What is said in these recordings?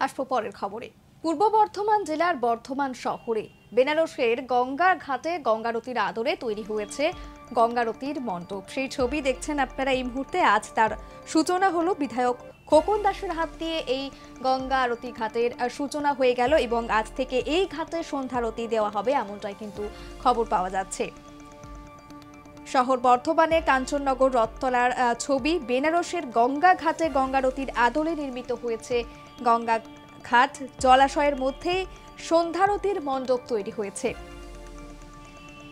আসবো পরের খবরে। পূর্ব বর্ধমান জেলার বর্ধমান শহরে বেনারসের গঙ্গার ঘাটে গঙ্গারতির আদলে তৈরি হয়েছে গঙ্গারতির মণ্ডপ। সেই ছবি দেখছেন আপনারা এই মুহূর্তে। আজ তার সূচনা হলো। বিধায়ক খোকন দাসের হাত দিয়ে এই গঙ্গা আরতি ঘাটের সূচনা হয়ে গেল এবং আজ থেকে এই ঘাটে সন্ধ্যারতি দেওয়া হবে এমনটাই কিন্তু খবর পাওয়া যাচ্ছে। শহর বর্ধমানে কাঞ্চননগর রথতলার ছবি। বেনারসের গঙ্গা ঘাটে গঙ্গারতির আদলে নির্মিত হয়েছে গঙ্গা ঘাট। জলাশয়ের মধ্যেই সন্ধ্যারতির মণ্ডপ তৈরি হয়েছে।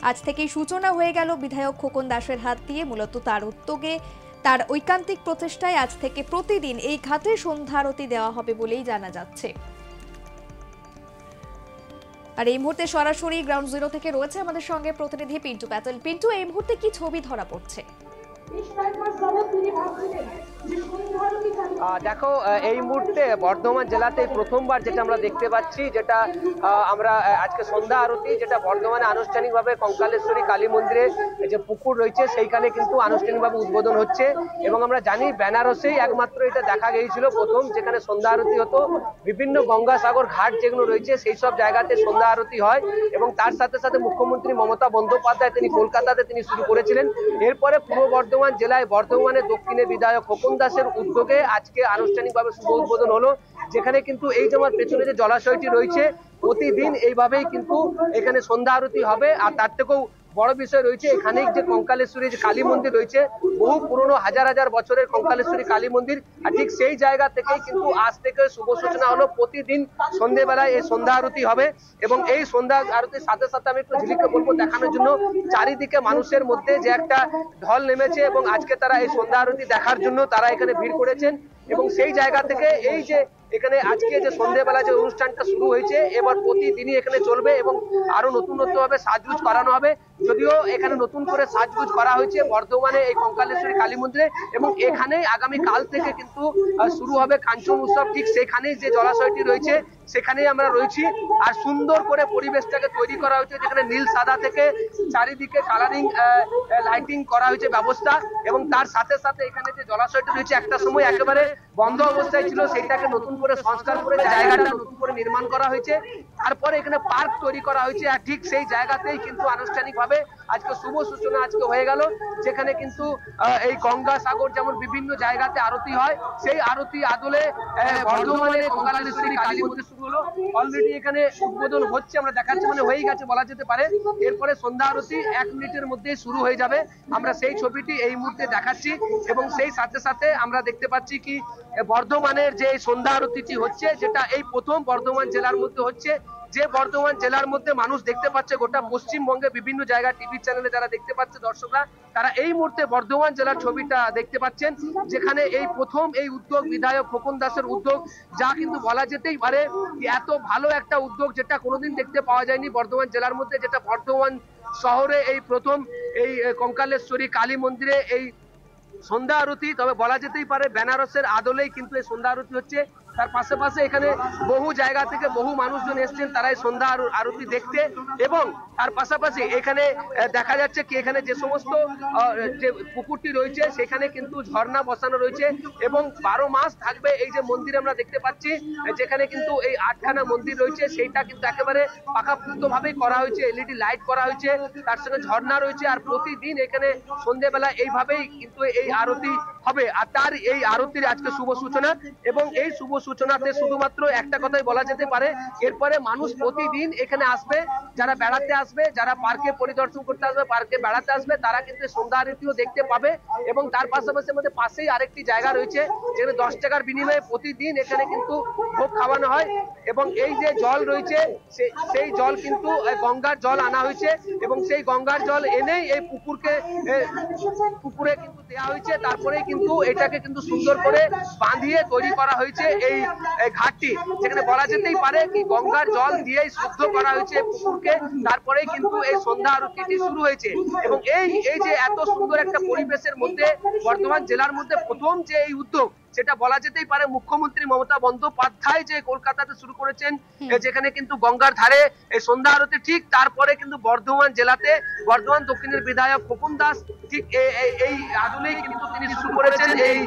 আজ থেকেই সূচনা হয়ে গেল বিধায়ক খোকন দাসের হাত দিয়ে। মূলত তার উদ্যোগে, তার ঐকান্তিক প্রচেষ্টায় আজ থেকে প্রতিদিন এই ঘাটে সন্ধ্যারতি দেওয়া হবে বলেই জানা যাচ্ছে। আর এই মুহূর্তে সরাসরি গ্রাউন্ড জিরো থেকে রয়েছে আমাদের সঙ্গে প্রতিনিধি পিন্টু প্যাটেল। পিন্টু, এই মুহূর্তে কি ছবি ধরা পড়ছে? দেখো, এই মুহূর্তে বর্ধমান জেলাতে প্রথমবার যেটা আমরা দেখতে পাচ্ছি, যেটা আমরা আজকে সন্ধ্যা আরতি, যেটা বর্ধমানে আনুষ্ঠানিকভাবে কঙ্কালেশ্বরী কালী মন্দিরে যে পুকুর রয়েছে সেইখানে কিন্তু আনুষ্ঠানিকভাবে উদ্বোধন হচ্ছে। এবং আমরা জানি বেনারসেই একমাত্র এটা দেখা গিয়েছিল প্রথম, যেখানে সন্ধ্যা আরতি হতো। বিভিন্ন গঙ্গাসাগর ঘাট যেগুলো রয়েছে সেই সব জায়গাতে সন্ধ্যা আরতি হয় এবং তার সাথে সাথে মুখ্যমন্ত্রী মমতা বন্দ্যোপাধ্যায় তিনি কলকাতাতে তিনি শুরু করেছিলেন। এরপরে পূর্ব বর্ধমান জেলায় বর্ধমানে দক্ষিণে বিধায়ক খোকন দাসের উদ্যোগে আজকে আনুষ্ঠানিকভাবে শুভ উদ্বোধন হলো, যেখানে কিন্তু এই যে আমার পেছনে যে জলাশয়টি রয়েছে প্রতিদিন এইভাবেই কিন্তু এখানে সন্ধ্যা আরতি হবে। আর তার থেকেও বড় বিষয় রয়েছে, এখানে যে কঙ্কালেশ্বরী যে কালী মন্দির রয়েছে, বহু পুরনো হাজার হাজার বছরের কঙ্কালেশ্বরী কালী মন্দির, আর ঠিক সেই জায়গা থেকেই কিন্তু আজ থেকে শুভ সূচনা হলো। প্রতিদিন সন্ধ্যেবেলায় এই সন্ধ্যা আরতি হবে এবং এই সন্ধ্যা আরতির সাথে সাথে আমি একটু ঝিলিককে বলবো দেখানোর জন্য, চারিদিকে মানুষের মধ্যে যে একটা ঢল নেমেছে এবং আজকে তারা এই সন্ধ্যা আরতি দেখার জন্য তারা এখানে ভিড় করেছেন। এবং সেই জায়গা থেকে এই যে এখানে আজকে যে সন্ধ্যেবেলা যে অনুষ্ঠানটা শুরু হয়েছে, এবার প্রতিদিনই এখানে চলবে এবং আরো নতুনত্ব ভাবে সাজগুজ করানো হবে। যদিও এখানে নতুন করে সাজগুজ করা হয়েছে বর্ধমানে এই কঙ্কালেশ্বরী কালী মন্দিরে, এবং এখানেই আগামী কাল থেকে কিন্তু শুরু হবে কাঞ্চন উৎসব। ঠিক সেখানেই যে জলাশয়টি রয়েছে সেখানেই আমরা রয়েছি। আর সুন্দর করে পরিবেশটাকে তৈরি করা হয়েছে, যেখানে নীল সাদা থেকে চারিদিকে কালারিং লাইটিং করা হয়েছে ব্যবস্থা। এবং তার সাথে সাথে এখানে যে জলাশয়টি রয়েছে একটা সময় একেবারে বন্ধ অবস্থায় ছিল, সেইটাকে নতুন করে সংস্কার করে জায়গাটা নতুন করে নির্মাণ করা হয়েছে। তারপরে এখানে পার্ক তৈরি করা হয়েছে। আর ঠিক সেই জায়গাতেই কিন্তু আনুষ্ঠানিকভাবে আজকে শুভ সূচনা আজকে হয়ে গেল, যেখানে কিন্তু এই গঙ্গা সাগর যেমন বিভিন্ন জায়গাতে আরতি হয়, সেই আরতি আদলে বর্ধমানে কঙ্কালেশ্বরী কালী মন্দির শুরু হলো। অলরেডি এখানে উদ্বোধন হচ্ছে, আমরা দেখাচ্ছি, মানে হয়েই গেছে বলা যেতে পারে। এরপরে সন্ধ্যা আরতি 1 মিনিটের মধ্যে শুরু হয়ে যাবে। আমরা সেই ছবিটি এই মুহূর্তে দেখাচ্ছি এবং সেই সাথে সাথে আমরা দেখতে পাচ্ছি কি বর্ধমানের যে সন্ধ্যা আরতিটি হচ্ছে, যেটা এই প্রথম বর্ধমান জেলার মধ্যে হচ্ছে। যে বর্ধমান জেলার মধ্যে মানুষ দেখতে পাচ্ছে গোটা পশ্চিমবঙ্গে বিভিন্ন জায়গায় টিভি চ্যানেলে যারা দেখতে পাচ্ছে দর্শকরা, তারা এই মুহূর্তে বর্ধমান জেলার ছবিটা দেখতে পাচ্ছেন, যেখানে এই প্রথম এই উদ্যোগ বিধায়ক খোকন দাসের উদ্যোগ, যা কিন্তু বলা যেতেই পারে এত ভালো একটা উদ্যোগ যেটা কোনোদিন দেখতে পাওয়া যায়নি বর্ধমান জেলার মধ্যে, যেটা বর্ধমান শহরে এই প্রথম এই কঙ্কালেশ্বরী কালী মন্দিরে এই সন্ধ্যা আরতি। তবে বলা যেতেই পারে বেনারসের আদলেই কিন্তু এই সন্ধ্যা আরতি হচ্ছে। তার পাশাপাশি এখানে বহু জায়গা থেকে বহু মানুষজন এসছেন তারা এই সন্ধ্যা আরতি দেখতে। এবং তার পাশাপাশি এখানে দেখা যাচ্ছে কি এখানে যে সমস্ত যে পুকুরটি রয়েছে সেখানে কিন্তু ঝর্ণা বসানো রয়েছে এবং 12 মাস থাকবে এই যে মন্দির আমরা দেখতে পাচ্ছি, যেখানে কিন্তু এই 8খানা মন্দির রয়েছে সেইটা কিন্তু একেবারে পাকাপোক্ত ভাবেই করা হয়েছে, এলইডি লাইট করা হয়েছে, তার সঙ্গে ঝর্ণা রয়েছে। আর প্রতিদিন এখানে সন্ধ্যেবেলা এইভাবেই কিন্তু এই আরতি হবে। আর তার এই আরতির আজকে শুভ সূচনা, এবং এই শুভ সূচনাতে শুধুমাত্র একটা কথাই বলা যেতে পারে, এরপরে মানুষ প্রতিদিন এখানে আসবে, যারা বেড়াতে আসবে, যারা পার্কে পরিদর্শন করতে আসবে, পার্কে বেড়াতে আসবে, তারা কিন্তু সন্ধ্যা আরতিও দেখতে পাবে। এবং তার পাশাপাশি আমাদের পাশেই আরেকটি জায়গা রয়েছে, যেখানে 10 টাকার বিনিময়ে প্রতিদিন এখানে কিন্তু ভোগ খাওয়ানো হয়। এবং এই যে জল রয়েছে সেই জল কিন্তু গঙ্গার জল আনা হয়েছে এবং সেই গঙ্গার জল এনেই এই পুকুরে কিন্তু দেওয়া হয়েছে। তারপরে কিন্তু এটাকে কিন্তু সুন্দর করে বাঁধিয়ে তৈরি করা হয়েছে এই ঘাটটি, যেখানে বলা যেতেই পারে কি গঙ্গার জল দিয়েই শুদ্ধ করা হয়েছে পুকুরকে। তারপরে কিন্তু এই সন্ধ্যা আরতিটি শুরু হয়েছে। এবং এই যে এত সুন্দর একটা পরিবেশের মধ্যে বর্ধমান জেলার মধ্যে প্রথম যে এই উদ্যোগ, সেটা বলা যেতেই পারে মুখ্যমন্ত্রী মমতা বন্দ্যোপাধ্যায় যে কলকাতাতে শুরু করেছেন, যেখানে কিন্তু গঙ্গার ধারে এই সন্ধ্যা আরতি, ঠিক তারপরে কিন্তু বর্ধমান জেলাতে বর্ধমান দক্ষিণের বিধায়ক খোকন দাস ঠিক এই আদলেই কিন্তু তিনি শুরু করেছেন এই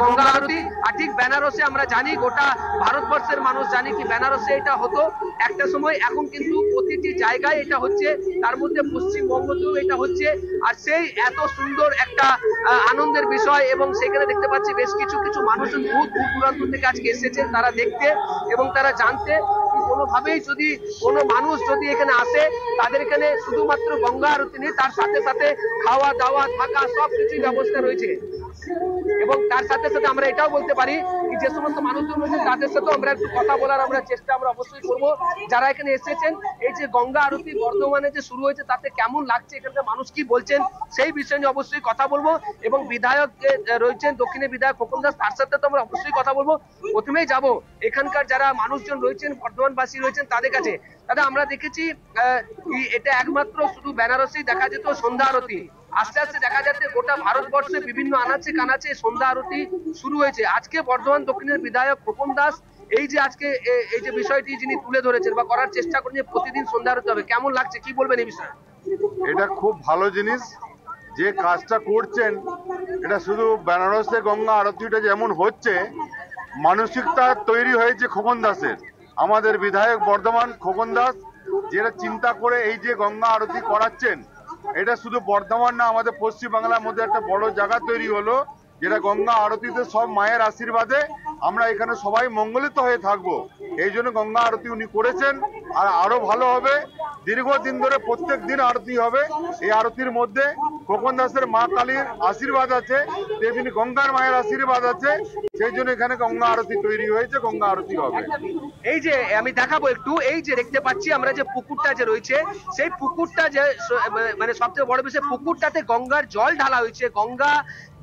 গঙ্গা আরতি। আর ঠিক বেনারসে আমরা জানি, গোটা ভারতবর্ষের মানুষ জানি কি বেনারসে এটা হতো একটা সময়, এখন কিন্তু প্রতিটি জায়গায় এটা হচ্ছে, তার মধ্যে পশ্চিমবঙ্গতেও এটা হচ্ছে। আর সেই এত সুন্দর একটা আনন্দের বিষয়, এবং সেখানে দেখতে পাচ্ছি বেশ কিছু কিছু মানুষজন বহু দূর দূরান্ত থেকে আজকে এসেছেন তারা দেখতে এবং তারা জানতে কোনোভাবেই যদি কোনো মানুষ যদি এখানে আসে, তাদের এখানে শুধুমাত্র গঙ্গা আরতি নেই, তার সাথে সাথে খাওয়া দাওয়া থাকা সবকিছুই ব্যবস্থা রয়েছে। এবং তার সাথে সাথে আমরা এটাও বলতে পারি যে সমস্ত মানুষজন রয়েছেন তাদের সাথেও আমরা একটু কথা বলার চেষ্টা আমরা অবশ্যই করবো, যারা এখানে এসেছেন। এই যে গঙ্গা আরতি বর্ধমানে যে শুরু হয়েছে তাতে কেমন লাগছে, এখানকার মানুষ কি বলছেন সেই বিষয় নিয়ে অবশ্যই কথা বলবো। এবং বিধায়ক রয়েছেন দক্ষিণের বিধায়ক খোকন দাস, তার সাথে তো আমরা অবশ্যই কথা বলবো। প্রথমেই যাব এখানকার যারা মানুষজন রয়েছেন, বর্ধমানবাসী রয়েছেন তাদের কাছে। দাদা, আমরা দেখেছি এটা একমাত্র শুধু বেনারসেই দেখা যেত সন্ধ্যা আরতি, আস্তে আস্তে দেখা যাচ্ছে গোটা ভারতবর্ষে বিভিন্ন আনাচে কানাচে সন্ধ্যা আরতি শুরু হয়েছে। আজকে বর্ধমান দক্ষিণের বিধায়ক খোকন দাস এই যে আজকে এই যে বিষয়টি যিনি তুলে ধরেছেন বা করার চেষ্টা করেন যে প্রতিদিন সন্ধ্যা আরতি হবে, কেমন লাগছে, কি বলবেন এই বিষয়ে? এটা খুব ভালো জিনিস যে কাজটা করছেন। এটা শুধু বেনারসে গঙ্গা আরতিটা যেমন হচ্ছে, মানসিকতা তৈরি হয়েছে খোকন দাসের, আমাদের বিধায়ক বর্ধমান খোকন দাস, যেটা চিন্তা করে এই যে গঙ্গা আরতি করাচ্ছেন। এটা শুধু বর্ধমান না, আমাদের পশ্চিমবাংলার মধ্যে একটা বড় জায়গা তৈরি হলো, যেটা গঙ্গা আরতিতে সব মায়ের আশীর্বাদে আমরা এখানে সবাই মঙ্গলিত হয়ে থাকবো। এই জন্য গঙ্গা আরতি উনি করেছেন, আর আরো ভালো হবে। দীর্ঘদিন ধরে প্রত্যেক দিন আরতি হবে। এই আরতির মধ্যে খোকন দাসের মা কালীর আশীর্বাদ আছে, তেমনি গঙ্গার মায়ের আশীর্বাদ আছে। সেই জন্য এখানে গঙ্গা আরতি তৈরি হয়েছে, গঙ্গা আরতি হবে। এই যে আমি দেখাবো একটু, এই যে দেখতে পাচ্ছি আমরা যে পুকুরটা যে রয়েছে, সেই পুকুরটা যে মানে সবথেকে বড় বিষয়, পুকুরটাতে গঙ্গার জল ঢালা হয়েছে, গঙ্গা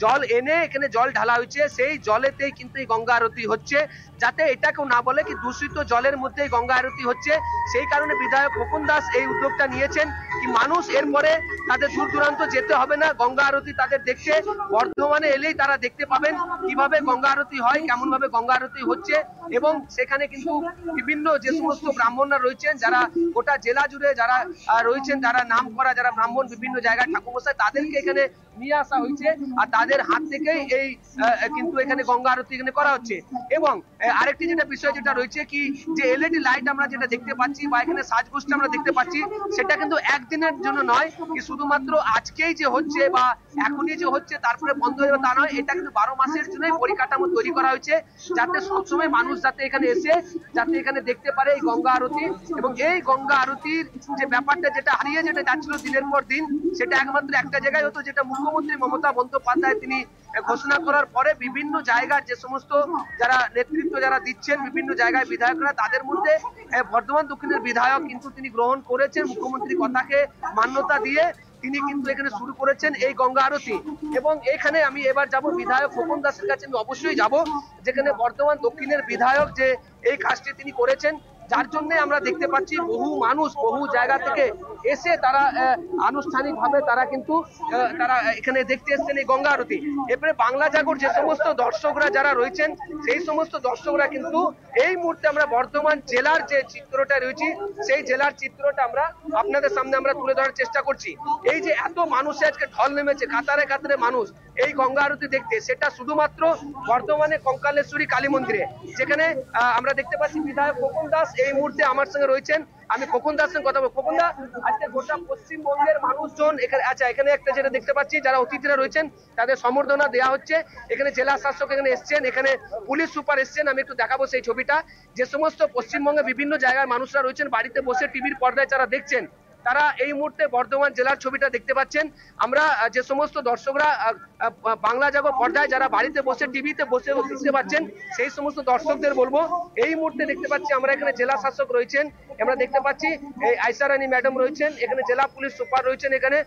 জল এনে এখানে জল ঢালা হয়েছে, সেই জলেতেই কিন্তু এই গঙ্গা আরতি হচ্ছে, যাতে এটা কেউ না বলে কি দূষিত জলের মধ্যেই গঙ্গা আরতি হচ্ছে। সেই কারণে বিধায়ক খোকন দাস এই উদ্যোগটা নিয়েছেন কি মানুষ এরপরে তাদের দূর দূরান্ত যেতে হবে না, গঙ্গা আরতি তাদের দেখতে বর্ধমানে এলেই তারা দেখতে পাবেন কিভাবে গঙ্গা আরতি হয়, কেমন ভাবে গঙ্গা আরতি হচ্ছে। এবং সেখানে কিন্তু বিভিন্ন যে সমস্ত ব্রাহ্মণরা রয়েছেন, যারা গোটা জেলা জুড়ে যারা রয়েছেন, যারা নাম করা যারা ব্রাহ্মণ বিভিন্ন জায়গায় ঠাকুরমশাই, তাদেরকে এখানে নিয়ে আসা হয়েছে, আর তাদের হাত থেকেই এই কিন্তু এখানে গঙ্গা আরতি এখানে করা হচ্ছে। এবং আরেকটি যেটা বিষয় যেটা রয়েছে কি, যে এলইডি লাইট আমরা যেটা দেখতে পাচ্ছি বা এখানে সাজগোষ্ঠী আমরা দেখতে পাচ্ছি, সেটা কিন্তু একদিনের জন্য নয় কি শুধুমাত্র আজকেই যে হচ্ছে বা এখনই যে হচ্ছে তারপরে বন্ধ হয়ে যাবে তা নয়, এটা কিন্তু 12 মাসের জন্যই পরিকাঠামো তৈরি করা হয়েছে, যাতে সবসময় মানুষ যাতে এখানে এসে যাতে এখানে দেখতে পারে এই গঙ্গা আরতি। এবং এই গঙ্গা আরতির যে ব্যাপারটা যেটা হারিয়ে যেটা যাচ্ছিল দিনের পর দিন, সেটা একমাত্র একটা জায়গায় হতো, যেটা মুখ্যমন্ত্রী মমতা বন্দ্যোপাধ্যায় তিনি ঘোষণা করার পরে বিভিন্ন জায়গার যে সমস্ত যারা নেতৃত্ব যারা দিচ্ছেন বিভিন্ন জায়গায় বিধায়করা, তাদের মধ্যে বর্ধমান দক্ষিণের বিধায়ক কিন্তু তিনি গ্রহণ করেছেন মুখ্যমন্ত্রীর কথাকে মান্যতা দিয়ে, তিনি কিন্তু এখানে শুরু করেছেন এই গঙ্গা আরতি। এবং এখানে আমি এবার যাব বিধায়ক খোকন দাসের কাছে, আমি অবশ্যই যাব, যেখানে বর্ধমান দক্ষিণের বিধায়ক যে এই কাজটি তিনি করেছেন, যার জন্য আমরা দেখতে পাচ্ছি বহু মানুষ বহু জায়গা থেকে এসে তারা আনুষ্ঠানিকভাবে তারা কিন্তু তারা এখানে দেখতে এসেছেন এই গঙ্গা আরতি। এরপরে বাংলা জাগর যে সমস্ত দর্শকরা যারা রয়েছেন, সেই সমস্ত দর্শকরা কিন্তু এই মুহূর্তে আমরা বর্ধমান জেলার যে চিত্রটা রয়েছে, সেই জেলার চিত্রটা আমরা আপনাদের সামনে আমরা তুলে ধরার চেষ্টা করছি। এই যে এত মানুষে আজকে ঢল নেমেছে, কাতারে কাতারে মানুষ এই গঙ্গা আরতি দেখতে, সেটা শুধুমাত্র বর্ধমানে কঙ্কালেশ্বরী কালী মন্দিরে, যেখানে আমরা দেখতে পাচ্ছি বিধায়ক খোকন দাস এই মুহূর্তে আমার সঙ্গে রয়েছেন। আমি খোকন দাসের সঙ্গে কথা বলবো। খোকন দা, আজকে গোটা পশ্চিমবঙ্গের মানুষজন এখানে, আচ্ছা এখানে একটা যেটা দেখতে পাচ্ছি যারা অতিথিরা রয়েছেন তাদের সম্বর্ধনা দেওয়া হচ্ছে, এখানে জেলা শাসক এখানে এসছেন, এখানে পুলিশ সুপার এসছেন, আমি একটু দেখাবো সেই ছবিটা। যে সমস্ত পশ্চিমবঙ্গে বিভিন্ন জায়গায় মানুষরা রয়েছেন, বাড়িতে বসে টিভির পর্দায় যারা দেখছেন, তারা এই মুহূর্তে বর্ধমান জেলার ছবিটা দেখতে পাচ্ছেন। আমরা যে সমস্ত দর্শকরা বাংলা জাগো পর্দায় যারা বাড়িতে বসে টিভিতে বসে দেখতে পাচ্ছেন, সেই সমস্ত দর্শকদের বলবো এই মুহূর্তে দেখতে পাচ্ছি আমরা এখানে জেলা শাসক রয়েছেন, আমরা দেখতে পাচ্ছি এই আয়সা রানী ম্যাডাম রয়েছেন, এখানে জেলা পুলিশ সুপার রয়েছেন এখানে,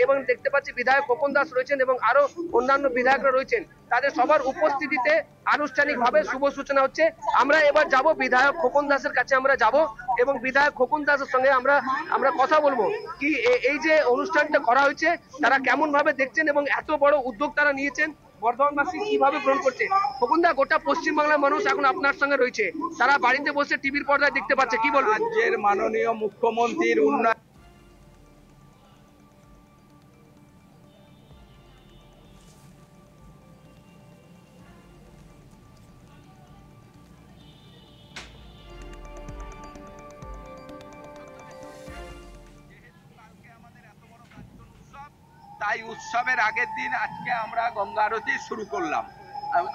এবং দেখতে পাচ্ছি বিধায়ক খোকন দাস রয়েছেন এবং আরো অন্যান্য বিধায়করা রয়েছেন। তাদের সবার উপস্থিতিতে আনুষ্ঠানিকভাবে শুভ সূচনা হচ্ছে। আমরা এবার যাব বিধায়ক খোকন দাসের কাছে, আমরা যাব এবং বিধায়ক খোকন দাসের সঙ্গে আমরা কথা বলবো কি এই যে অনুষ্ঠানটা করা হয়েছে তারা কেমন ভাবে দেখছেন এবং এত বড় উদ্যোগ তারা নিয়েছেন বর্ধমানবাসী কিভাবে গ্রহণ করছে? খোকনদা, গোটা পশ্চিমবাংলার মানুষ এখন আপনার সঙ্গে রয়েছে, তারা বাড়িতে বসে টিভির পর্দায় দেখতে পাচ্ছে, কি বলবেন? রাজ্যের মাননীয় মুখ্যমন্ত্রীর উন্নয়ন তাই উৎসবের আগের দিন আজকে আমরা গঙ্গা আরতি শুরু করলাম।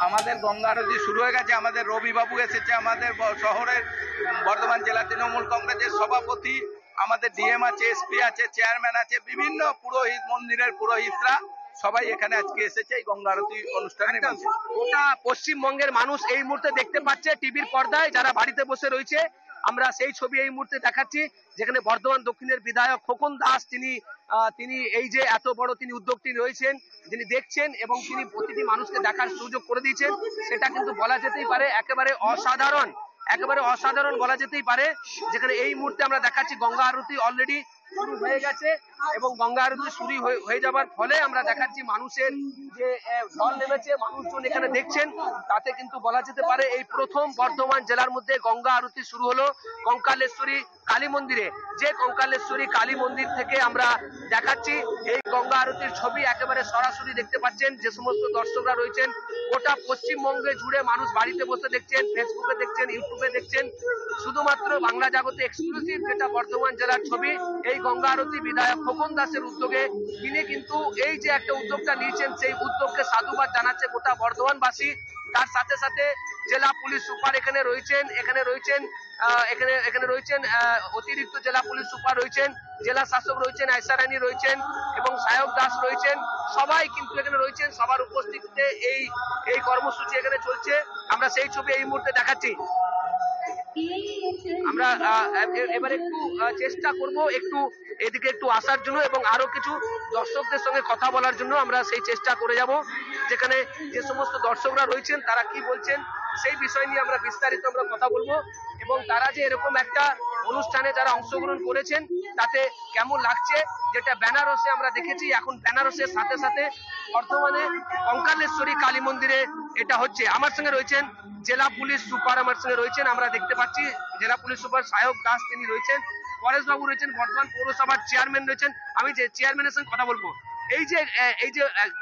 আমাদের গঙ্গা আরতি শুরু হয়ে গেছে। আমাদের রবিবাবু এসেছে, আমাদের শহরের বর্ধমান জেলা তৃণমূল কংগ্রেসের সভাপতি, আমাদের ডিএম আছে, এসপি আছে, চেয়ারম্যান আছে, বিভিন্ন পুরোহিত, মন্দিরের পুরোহিতরা সবাই এখানে আজকে এসেছে এই গঙ্গা আরতি অনুষ্ঠানে। গোটা পশ্চিমবঙ্গের মানুষ এই মুহূর্তে দেখতে পাচ্ছে টিভির পর্দায়, যারা বাড়িতে বসে রয়েছে। আমরা সেই ছবি এই মুহূর্তে দেখাচ্ছি, যেখানে বর্ধমান দক্ষিণের বিধায়ক খোকন দাস তিনি এই যে এত বড় তিনি উদ্যোগটি রয়েছেন, যিনি দেখছেন এবং তিনি প্রতিটি মানুষকে দেখার সুযোগ করে দিয়েছেন, সেটা কিন্তু বলা যেতেই পারে একেবারে অসাধারণ বলা যেতেই পারে। যেখানে এই মুহূর্তে আমরা দেখাচ্ছি গঙ্গা আরতি অলরেডি শুরু হয়ে গেছে এবং গঙ্গা আরতি শুরু হয়ে যাবার ফলে আমরা দেখাচ্ছি মানুষের যে ঢল নেমেছে, মানুষজন এখানে দেখছেন, তাতে কিন্তু বলা যেতে পারে এই প্রথম বর্ধমান জেলার মধ্যে গঙ্গা আরতি শুরু হলো কঙ্কালেশ্বরী কালী মন্দিরে। যে কঙ্কালেশ্বরী কালী মন্দির থেকে আমরা দেখাচ্ছি এই গঙ্গা আরতির ছবি একেবারে সরাসরি দেখতে পাচ্ছেন। যে সমস্ত দর্শকরা রয়েছেন গোটা পশ্চিমবঙ্গে জুড়ে, মানুষ বাড়িতে বসে দেখছেন, ফেসবুকে দেখছেন, ইউটিউবে দেখছেন। শুধুমাত্র বাংলা জগতে এক্সক্লুসিভ যেটা বর্ধমান জেলার ছবি, এই গঙ্গা আরতি বিধায়ক খোকন দাসের উদ্যোগে। তিনি কিন্তু এই যে একটা উদ্যোগটা নিয়েছেন, সেই উদ্যোগকে সাধুবাদ জানাচ্ছে গোটা বর্ধমানবাসী। তার সাথে সাথে জেলা পুলিশ সুপার এখানে রয়েছেন অতিরিক্ত জেলা পুলিশ সুপার রয়েছেন, জেলা শাসক রয়েছেন, আয়সা রানী রয়েছেন এবং সায়ক দাস রয়েছেন। সবাই কিন্তু এখানে রয়েছেন, সবার উপস্থিতিতে এই কর্মসূচি এখানে চলছে। আমরা সেই ছবি এই মুহূর্তে দেখাচ্ছি। আমরা এবারে একটু চেষ্টা করব একটু এদিকে একটু আসার জন্য এবং আরো কিছু দর্শকদের সঙ্গে কথা বলার জন্য আমরা সেই চেষ্টা করে যাব। যেখানে যে সমস্ত দর্শকরা রয়েছেন তারা কি বলছেন সেই বিষয় নিয়ে আমরা বিস্তারিত কথা বলবো এবং তারা যে এরকম একটা অনুষ্ঠানে যারা অংশগ্রহণ করেছেন তাতে কেমন লাগছে। যেটা বেনারসে আমরা দেখেছি, এখন বেনারসের সাথে সাথে বর্তমানে কঙ্কালেশ্বরী কালী মন্দিরে এটা হচ্ছে। আমার সঙ্গে রয়েছেন জেলা পুলিশ সুপার, আমার সঙ্গে রয়েছেন, আমরা দেখতে পাচ্ছি জেলা পুলিশ সুপার সায়ক দাস তিনি রয়েছেন, পরেশ বাবু রয়েছেন, বর্ধমান পৌরসভার চেয়ারম্যান রয়েছেন। আমি যে চেয়ারম্যানের সঙ্গে কথা বলবো। এই যে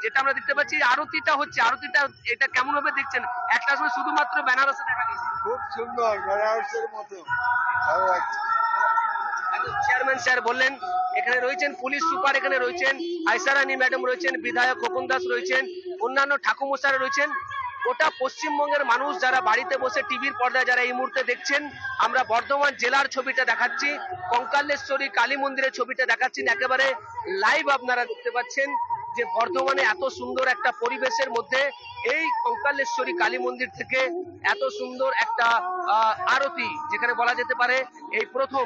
যেটা আমরা দেখতে পাচ্ছি আরতিটা হচ্ছে, আরতিটা এটা কেমন ভাবে দেখছেন? একটা সময় শুধুমাত্র বেনারসে দেখা গেছে, খুব সুন্দর, বেনারসের মতো ভালো লাগছে। চেয়ারম্যান স্যার বললেন। এখানে রয়েছেন পুলিশ সুপার, এখানে রয়েছেন আয়সা রানী ম্যাডাম রয়েছেন, বিধায়ক খোকন দাস রয়েছেন, অন্যান্য ঠাকুমশারা রয়েছেন। গোটা পশ্চিমবঙ্গের মানুষ যারা বাড়িতে বসে টিভির পর্দায় যারা এই মুহূর্তে দেখছেন, আমরা বর্ধমান জেলার ছবিটা দেখাচ্ছি, কঙ্কালেশ্বরী কালী মন্দিরের ছবিটা দেখাচ্ছি, একেবারে লাইভ আপনারা দেখতে পাচ্ছেন যে বর্ধমানে এত সুন্দর একটা পরিবেশের মধ্যে এই কঙ্কালেশ্বরী কালী মন্দির থেকে এত সুন্দর একটা আরতি, যেখানে বলা যেতে পারে এই প্রথম,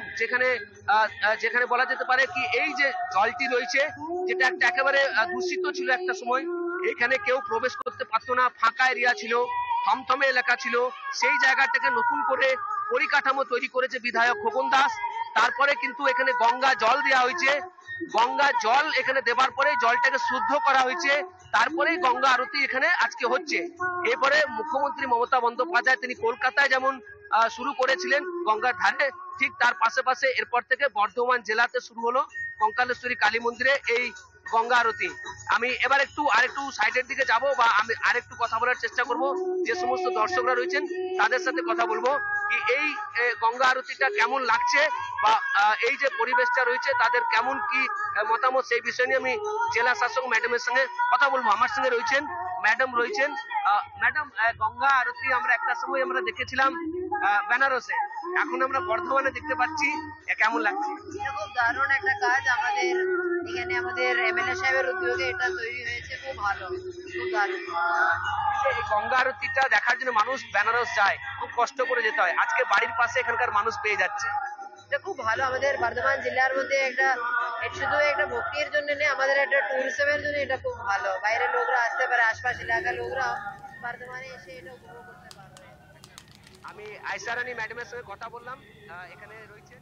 যেখানে বলা যেতে পারে কি এই যে জলটি রয়েছে যেটা একটা একেবারে দূষিত ছিল একটা সময়, এখানে কেউ প্রবেশ করতে পারতো না, ফাঁকা এরিয়া ছিল, থমথমে এলাকা ছিল, সেই জায়গাটাকে নতুন করে পরিকাঠামো তৈরি করেছে বিধায়ক খোকন দাস। তারপরে কিন্তু এখানে গঙ্গা জল দেওয়া হয়েছে, গঙ্গা জল এখানে দেবার পরে জলটাকে শুদ্ধ করা হয়েছে, তারপরেই গঙ্গা আরতি এখানে আজকে হচ্ছে। এরপরে মুখ্যমন্ত্রী মমতা বন্দ্যোপাধ্যায় তিনি কলকাতায় যেমন শুরু করেছিলেন গঙ্গার ধারে, ঠিক তার পাশে এরপর থেকে বর্ধমান জেলাতে শুরু হলো কঙ্কালেশ্বরী কালী মন্দিরে এই গঙ্গা আরতি। আমি এবার আরেকটু সাইডের দিকে যাব বা আমি আরেকটু কথা বলার চেষ্টা করব, যে সমস্ত দর্শকরা রয়েছেন তাদের সাথে কথা বলবো কি এই গঙ্গা আরতিটা কেমন লাগছে বা এই যে পরিবেশটা রয়েছে তাদের কেমন কি মতামত, সেই বিষয় নিয়ে আমি জেলা শাসক ম্যাডামের সঙ্গে কথা বলবো। আমার সঙ্গে ম্যাডাম রয়েছেন। ম্যাডাম, গঙ্গা আরতি আমরা একটা সময় আমরা দেখেছিলাম বেনারসে, এখন আমরা বর্ধমানে দেখতে পাচ্ছি, কেমন লাগছে? খুব দারুণ একটা কাজ, আমাদের এখানে আমাদের এমএলএ সাহেবের উদ্যোগে এটা তৈরি হয়েছে, খুব ভালো, খুব দারুণ। এই গঙ্গা আরতিটা দেখার জন্য মানুষ বেনারস যায়, খুব কষ্ট করে যেতে হয়, আজকে বাড়ির পাশে এখানকার মানুষ পেয়ে যাচ্ছে। এটা খুব ভালো, আমাদের বর্ধমান জেলার মধ্যে এটা শুধু একটা ভক্তির জন্য নেই, আমাদের একটা ট্যুরিজমের জন্য এটা খুব ভালো। বাইরের লোকরা আসতে পারে, আশপাশ এলাকার লোকরা বর্ধমানে এসে এটা উপভোগ করতে পারবে। আমি আয়সা রানী ম্যাডামের সঙ্গে কথা বললাম, এখানে রয়েছেন।